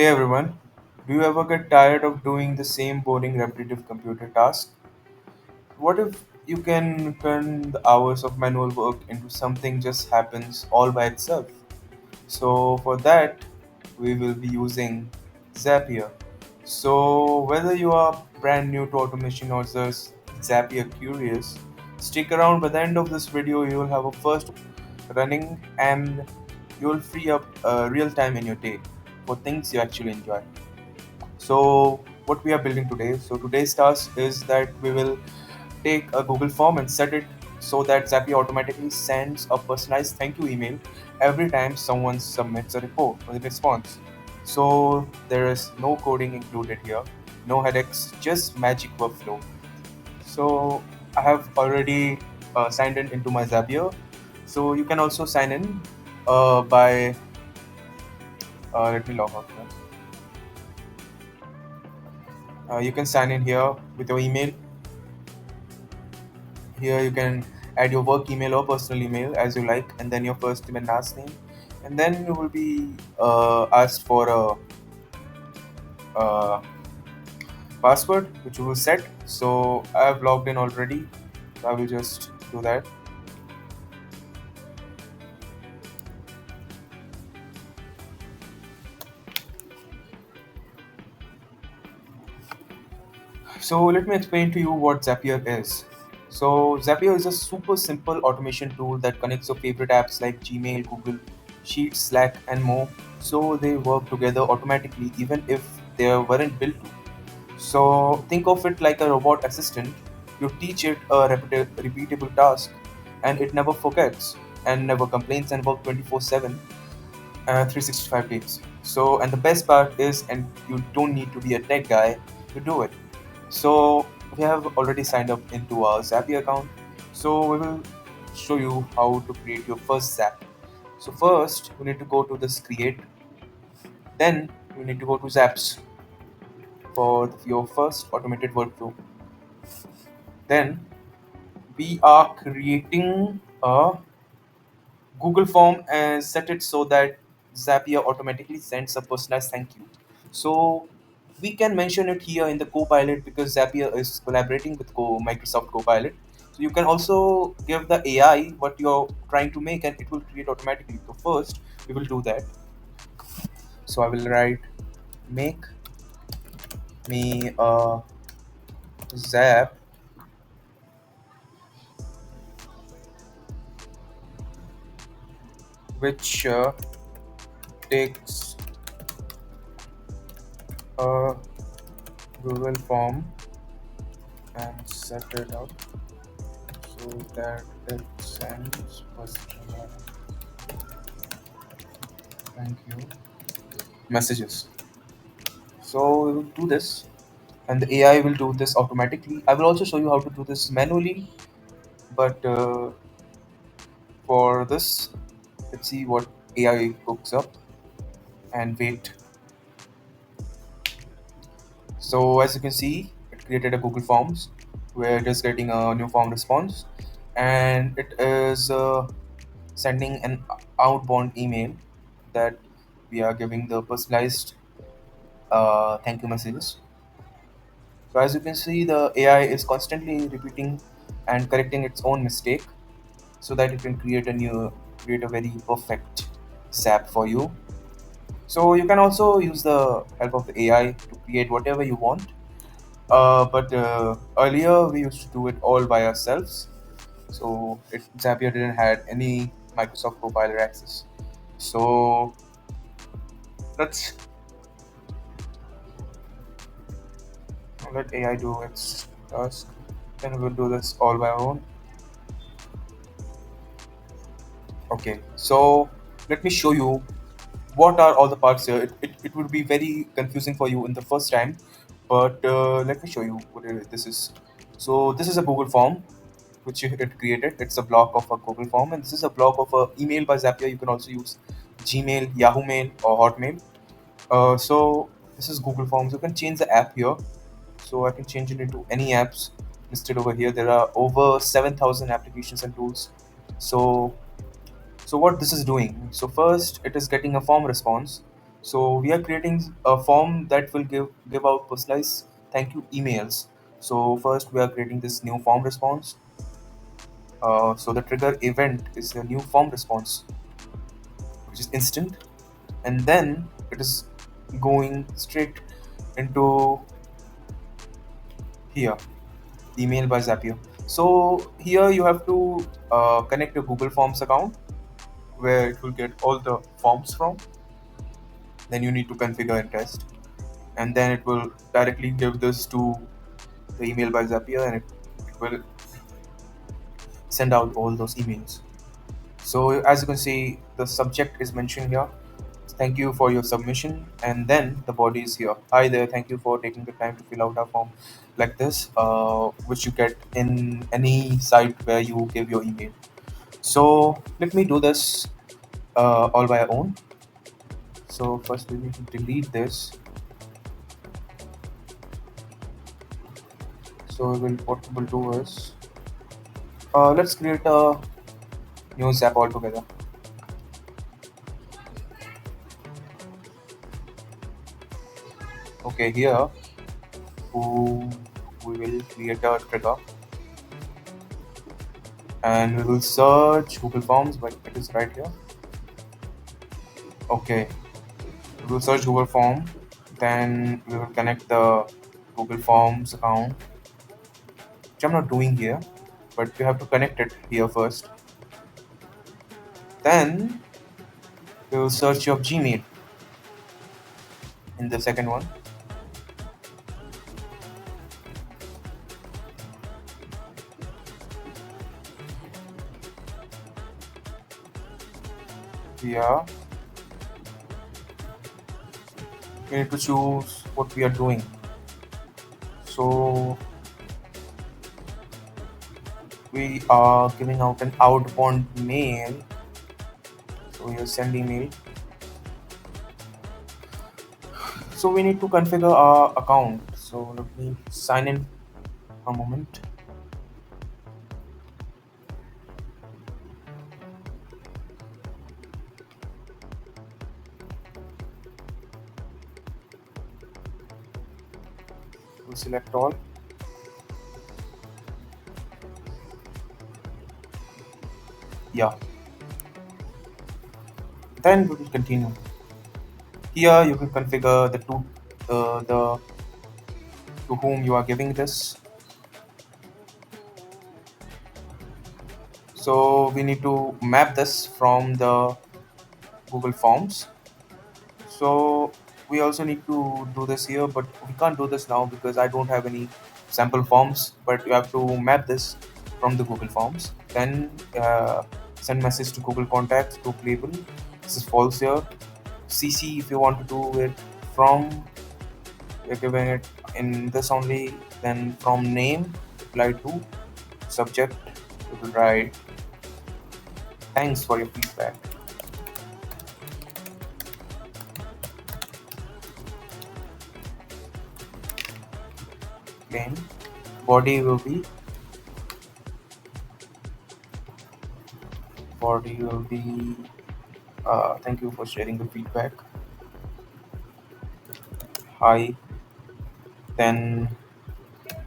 Hey everyone, do you ever get tired of doing the same boring repetitive computer task? What if you can turn the hours of manual work into something just happens all by itself? So for that, we will be using Zapier. So whether you are brand new to automation or just Zapier curious, stick around. By the end of this video, you will have a first running and you will free up real time in your day for things you actually enjoy. So what we are building today. So today's task is that we will take a Google form and set it so that Zapier automatically sends a personalized thank you email every time someone submits a report or a response. So there is no coding included here, no headaches, just magic workflow. So I have already signed in into my Zapier. So you can also sign in by let me log out here. You can sign in here with your email. Here you can add your work email or personal email as you like, and then your first name and last name, and then you will be asked for a password which you will set. So I have logged in already. So I will just do that. So let me explain to you what Zapier is. So Zapier is a super simple automation tool that connects your favorite apps like Gmail, Google Sheets, Slack, and more. So they work together automatically even if they weren't built to. So think of it like a robot assistant. You teach it a repeatable task, and it never forgets and never complains and work 24/7, 365 days. So, and the best part is, and you don't need to be a tech guy to do it. So we have already signed up into our Zapier account. So we will show you how to create your first Zap. So first, you need to go to this create. Then you need to go to Zaps for your first automated workflow. Then we are creating a Google form and set it so that Zapier automatically sends a personalized thank you. So we can mention it here in the Copilot because Zapier is collaborating with Microsoft Copilot. So you can also give the AI what you're trying to make and it will create automatically. So first we will do that. So I will write make me a Zap which takes a Google form and set it up so that it sends customer thank you messages. So we will do this and the AI will do this automatically. I will also show you how to do this manually, but for this, let's see what AI cooks up and wait. So as you can see, it created a Google Forms where it is getting a new form response and it is sending an outbound email that we are giving the personalized thank you messages. So as you can see, the AI is constantly repeating and correcting its own mistake so that it can create a very perfect SAP for you. So you can also use the help of the AI to create whatever you want. But earlier we used to do it all by ourselves. So Zapier didn't had any Microsoft Copilot access. So let's let AI do its task. Then we'll do this all by our own. Okay, so let me show you what are all the parts here. It would be very confusing for you in the first time, but let me show you what this is. So this is a Google form which it created. It's a block of a Google form, and this is a block of a email by Zapier. You can also use Gmail, Yahoo Mail, or Hotmail. So this is Google Forms. You can change the app here. So I can change it into any apps listed over here. There are over 7,000 applications and tools. So what this is doing? So first, it is getting a form response. So we are creating a form that will give out personalized thank you emails. So first we are creating this new form response. So the trigger event is a new form response, which is instant, and then it is going straight into here, email by Zapier. So here you have to connect your Google Forms account where it will get all the forms from. Then you need to configure and test, and then it will directly give this to the email by Zapier, and it will send out all those emails. So as you can see, the subject is mentioned here. Thank you for your submission, and then the body is here. Hi there, thank you for taking the time to fill out our form, like this, which you get in any site where you give your email. So let me do this all by our own. So first we need to delete this. So what we'll do is let's create a new Zap altogether. Okay, here who we will create a trigger, and we will search Google Forms, but it is right here. Okay, we will search Google Form, then we will connect the Google Forms account, which I'm not doing here, but you have to connect it here first. Then we will search your Gmail in the second one. Here we need to choose what we are doing. So we are giving out an outbound mail. So we will send email. So we need to configure our account. So let me sign in a moment. We'll select all. Yeah. Then we will continue. Here you can configure the to whom you are giving this. So we need to map this from the Google Forms. So we also need to do this here, but we can't do this now because I don't have any sample forms. But you have to map this from the Google Forms. Then send message to Google Contacts, group label. This is false here. CC if you want to do it from, you're giving it in this only. Then from name, reply to subject. You will write thanks for your feedback. Then body will be thank you for sharing the feedback. Hi. Then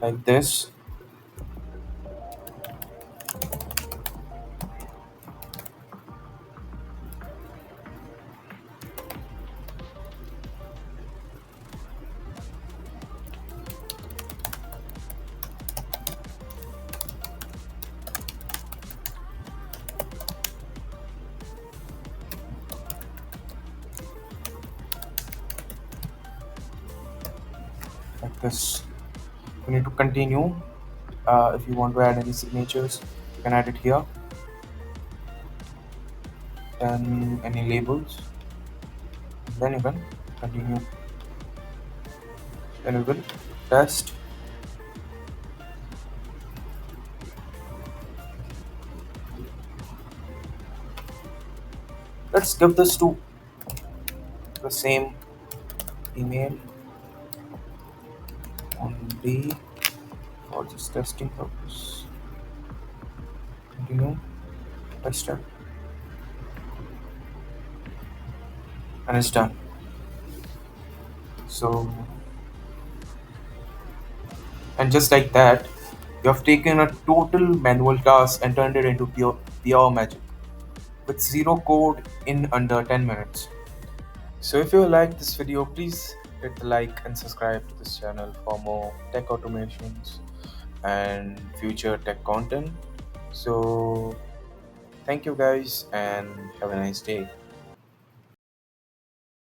like this. Like this. You need to continue. If you want to add any signatures, you can add it here. Then any labels. Then you can continue. Then we will test. Let's give this to the same email only for just testing purpose. Continue. Test it. And it's done. So, and just like that, you have taken a total manual task and turned it into pure magic with zero code in under 10 minutes. So if you like this video, please hit the like and subscribe to this channel for more tech automations and future tech content. So thank you guys and have a nice day.